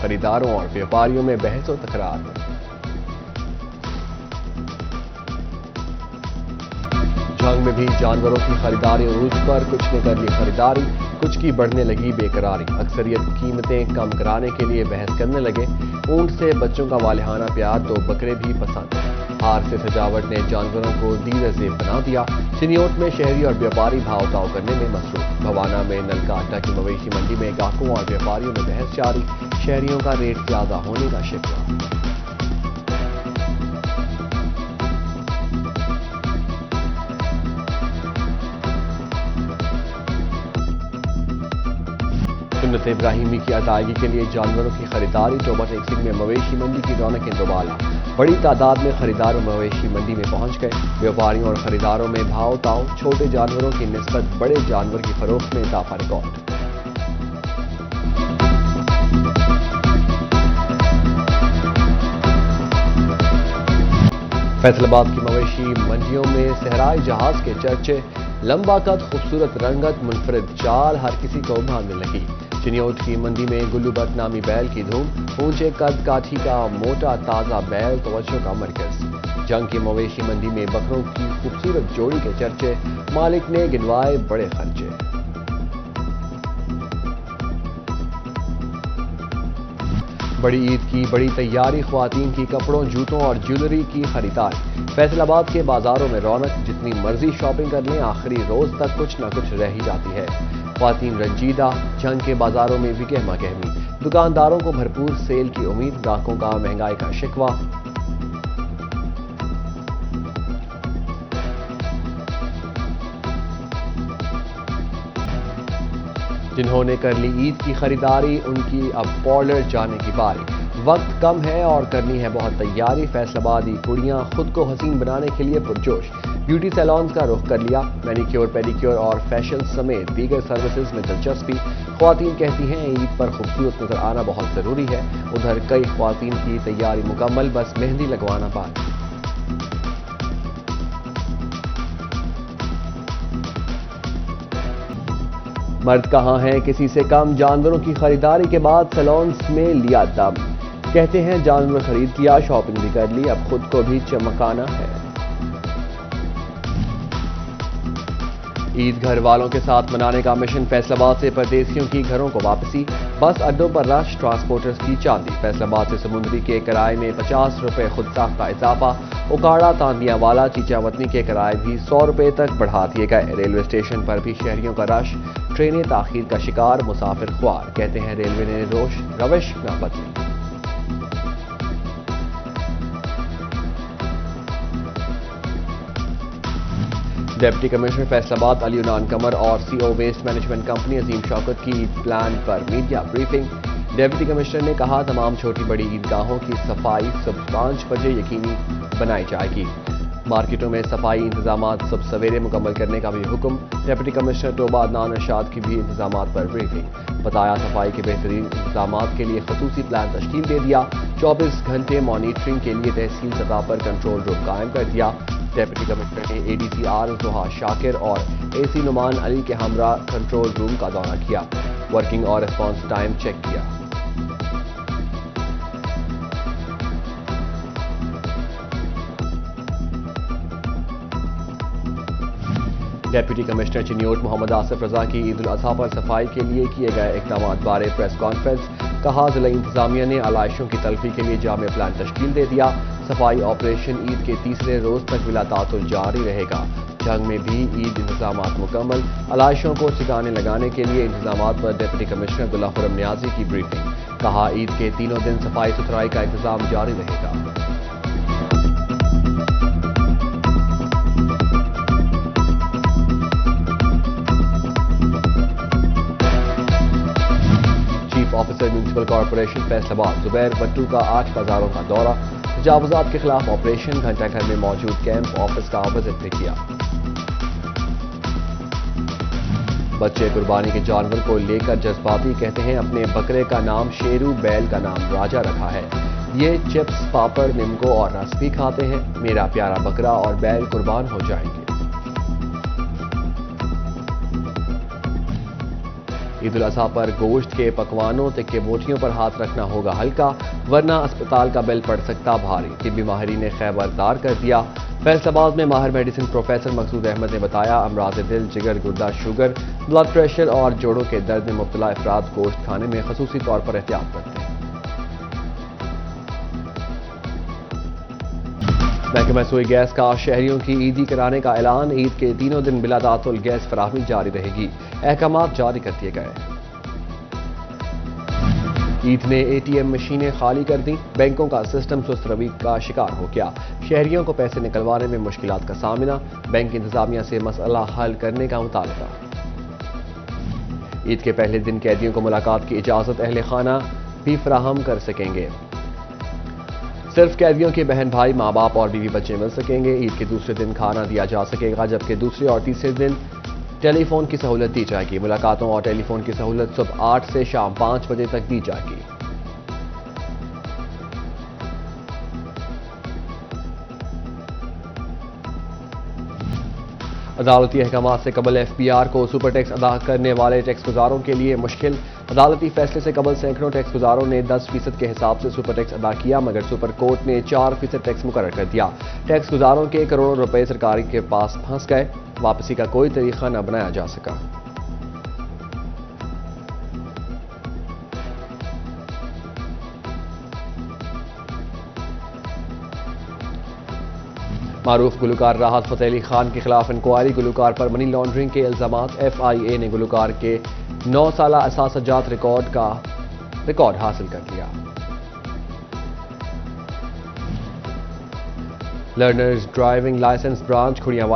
خریداروں اور व्यापारियों में बहस و तकरार। जंग में भी जानवरों की खरीदारी उरूज पर, कुछ ने कर ली खरीदारी, कुछ की बढ़ने लगी बेकरारी। अक्सरियत कीमतें कम कराने के लिए बहस करने लगे। ऊंट से बच्चों का वालिहाना प्यार तो बकरे भी पसंद। हार से सजावट ने जानवरों को दीर ज़ेब बना दिया। चिनियोट में शहरी और व्यापारी भाव ताव करने में मसरूफ। भवाना में नलका अड्डा की मवेशी मंडी में ग्राहकों और व्यापारियों में बहस जारी। शहरियों का रेट ज्यादा होने का शिकवा। सुन्नत इब्राहिमी की अदायगी के लिए जानवरों की खरीदारी। टोबा टेक्सिंग में मवेशी मंडी की रौनकें दोबाला। बड़ी तादाद में खरीदार मवेशी मंडी में पहुंच गए। व्यापारियों और खरीदारों में भाव ताव। छोटे जानवरों की निस्बत बड़े जानवर की फरोख्त में इजाफा रिकॉर्ड। फैसलाबाद की मवेशी मंडियों में सहराई जहाज के चर्चे। लंबा कद, खूबसूरत रंगत, मुनफरिद चाल हर किसी को भांगने लगी। चिनियोट की मंडी में गुल्लूबट नामी बैल की धूम। ऊंचे कद काठी का मोटा ताजा बैल तवज्जो का मरकज। जंग की मवेशी मंडी में बकरों की खूबसूरत जोड़ी के चर्चे। मालिक ने गिनवाए बड़े खर्चे। बड़ी ईद की बड़ी तैयारी। ख्वातीन की कपड़ों, जूतों और ज्वेलरी की खरीदारी। फैसलाबाद के बाजारों में रौनक। जितनी मर्जी शॉपिंग कर लें, आखिरी रोज तक कुछ न कुछ रह ही जाती है। ख्वातीन रंजीदा। जंग के बाजारों में भी गहमा गहमी। दुकानदारों को भरपूर सेल की उम्मीद। ग्राहकों का महंगाई का शिकवा। जिन्होंने कर ली ईद की खरीदारी, उनकी अब पार्लर जाने की बारी। वक्त कम है और करनी है बहुत तैयारी। फैसलाबादी कुड़ियां खुद को हसीन बनाने के लिए पुरजोश। ब्यूटी सैलून्स का रुख कर लिया। मैनिक्योर, पेडिक्योर और फैशन समेत दीगर सर्विसेज में दिलचस्पी। ख्वातीन कहती हैं ईद पर खूबसूरत नजर आना बहुत जरूरी है। उधर कई ख्वातीन की तैयारी मुकम्मल, बस मेहंदी लगवाना बाकी। मर्द कहाँ हैं किसी से कम। जानवरों की खरीदारी के बाद सैलून्स में लिया दम। कहते हैं जानवर खरीद लिया, शॉपिंग भी कर ली, अब खुद को भी चमकाना है। ईद घर वालों के साथ मनाने का मिशन। फैसलाबाद से परदेसियों की घरों को वापसी। बस अड्डों पर रश, ट्रांसपोर्टर्स की चांदी। फैसलाबाद से समुद्री के किराए में 50 रुपए खुद साख्ता इजाफा। उकाड़ा, तांदियावाला, चीचावतनी के किराए भी 100 रुपए तक बढ़ा दिए गए। रेलवे स्टेशन पर भी शहरियों का रश। ट्रेनें ताखीर का शिकार, मुसाफिर ख्वार। कहते हैं रेलवे ने रविश न बदली। डिप्टी कमिश्नर फैसलाबाद अली उनान कमर और सीओ वेस्ट मैनेजमेंट कंपनी अजीम शौकत की ईद प्लान पर मीडिया ब्रीफिंग। डिप्टी कमिश्नर ने कहा तमाम छोटी बड़ी ईदगाहों की सफाई सुबह 5 बजे यकीनी बनाई जाएगी। मार्केटों में सफाई इंतजामात सब सवेरे मुकम्मल करने का भी हुक्म। Deputy commissioner Toba Adnan Arshad की भी इंतजामात पर ब्रीफिंग। बताया सफाई के बेहतरीन इंतजामात के लिए खसूसी प्लान तश्कील दे दिया। 24 घंटे मॉनिटरिंग के लिए तहसील सतह पर कंट्रोल रूम कायम कर दिया। डिप्टी कमिश्नर ने एडीसी आर जोहा शाकिर और एसी नुमान अली के हमरा कंट्रोल रूम का दौरा किया। वर्किंग और रिस्पॉन्स टाइम चेक किया। डेप्यूटी कमिश्नर चिनियोट मोहम्मद आसिफ रजा की ईद उल अजहा पर सफाई के लिए किए गए इकदाम बारे प्रेस कॉन्फ्रेंस। कहा जिला इंतजामिया ने आलाइशों की तलफी के लिए जामे प्लान तश्कील दे दिया। सफाई ऑपरेशन ईद के तीसरे रोज तक बिला तातुल जारी रहेगा। जंग में भी ईद इंतजामात मुकम्मल। आलाइशों को ठिकाने लगाने के लिए इंतजामात पर डिप्टी कमिश्नर अब्दुल्ला खुर्रम नियाजी की ब्रीफिंग। कहा ईद के तीनों दिन सफाई सुथराई का इंतजाम जारी रहेगा। Officer municipal corporation Faisalabad Zubair Battu का 8 बाजारों का दौरा। तजावुजात के खिलाफ ऑपरेशन। घंटा घर में मौजूद कैंप ऑफिस का विजिट भी किया। बच्चे कुर्बानी के जानवर को लेकर जज्बाती। कहते हैं अपने बकरे का नाम शेरू, बैल का नाम राजा रखा है। ये चिप्स, पापड़, निम्को और रस भी खाते हैं। मेरा प्यारा बकरा और बैल कुर्बान हो जाएंगे। عید الاضحیٰ پر گوشت کے پکوانوں تکے بوٹیوں پر ہاتھ رکھنا ہوگا ہلکا، ورنہ اسپتال کا بل پڑ سکتا بھاری، طبی ماہرین نے خبردار کر دیا۔ فیصل آباد میں ماہر میڈیسن پروفیسر مقصود احمد نے بتایا، امراض دل، جگر، گردہ، شوگر، بلڈ پریشر اور جوڑوں کے درد میں مبتلا افراد گوشت کھانے میں خصوصی طور پر احتیاط کرتے ہیں۔ محکمہ سوئی گیس کا شہریوں کی عیدی کرانے کا اعلان، عید کے تینوں دن بلا تعطل گیس فراہمی جاری رہے گی، احکامات جاری کر دیے گئے۔ عید نے اے ٹی ایم مشینیں خالی کر دیں، بینکوں کا سسٹم سست روی کا شکار ہو گیا، شہریوں کو پیسے نکلوانے میں مشکلات کا سامنا، بینک انتظامیہ سے مسئلہ حل کرنے کا مطالبہ۔ عید کے پہلے دن قیدیوں کو ملاقات کی اجازت اہل خانہ بھی فراہم کر سکیں گے، صرف قیدیوں کے بہن بھائی، ماں باپ اور بیوی بچے مل سکیں گے۔ عید کے دوسرے دن کھانا دیا جا سکے گا، جبکہ دوسرے اور تیسرے دن ٹیلی فون کی سہولت دی جائے گی، ملاقاتوں اور ٹیلی فون کی سہولت صبح 8 سے شام 5 بجے تک دی جائے گی۔ عدالتی احکامات سے قبل ایف پی آر کو سپر ٹیکس ادا کرنے والے ٹیکس گزاروں کے لیے مشکل، عدالتی فیصلے سے قبل سینکڑوں ٹیکس گزاروں نے 10% کے حساب سے سپر ٹیکس ادا کیا، مگر سپر کورٹ نے 4% ٹیکس مقرر کر دیا۔ ٹیکس گزاروں کے کروڑوں روپے سرکار کے پاس پھنس گئے، واپسی کا کوئی طریقہ نہ بنایا جا سکا۔ معروف گلوکار راحت فتح علی خان کے خلاف انکوائری، گلوکار پر منی لانڈرنگ کے الزامات، ایف آئی اے نے گلوکار کے 9 سالہ اثاثہ ریکارڈ حاصل کر لیا۔ Learners driving license branch Kharian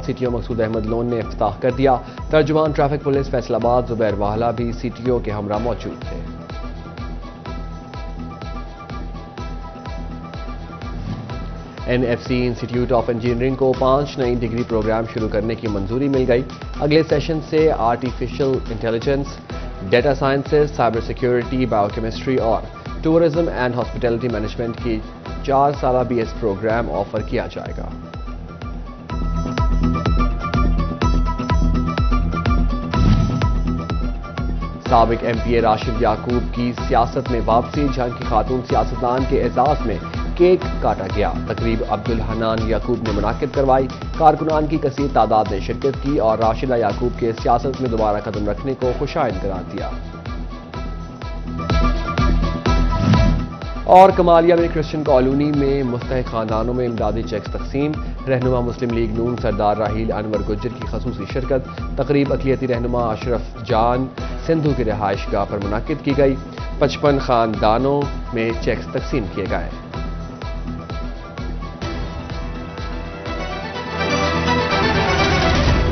C T O Maqsood Ahmed Lone نے افتتاح کر دیا، ترجمان ٹریفک پولیس فیصل آباد زبیر واہلا بھی سی ٹی او کے ہمراہ موجود تھے۔ این ایف سی انسٹی ٹیوٹ آف انجینئرنگ کو 5 نئی ڈگری پروگرام شروع کرنے کی منظوری مل گئی، اگلے سیشن سے artificial intelligence, data sciences, cyber security, bio chemistry اور ٹورزم اینڈ ہاسپٹیلٹی مینجمنٹ کی 4 سالہ بی ایس پروگرام آفر کیا جائے گا۔ سابق ایم پی اے راشد یعقوب کی سیاست میں واپسی، جھنگ کی خاتون سیاستدان کے اعزاز میں کیک کاٹا گیا، تقریب عبدالحنان یعقوب نے منعقد کروائی، کارکنان کی کثیر تعداد نے شرکت کی اور راشدہ یعقوب کے سیاست میں دوبارہ قدم رکھنے کو خوشائند قرار دیا۔ اور کمالیہ میں کرسچن کالونی میں مستحق خاندانوں میں امدادی چیکس تقسیم، رہنما مسلم لیگ نون سردار راحیل انور گجر کی خصوصی شرکت، تقریب اقلیتی رہنما اشرف جان سندھو کی رہائش گاہ پر منعقد کی گئی، 55 خاندانوں میں چیکس تقسیم کیے گئے۔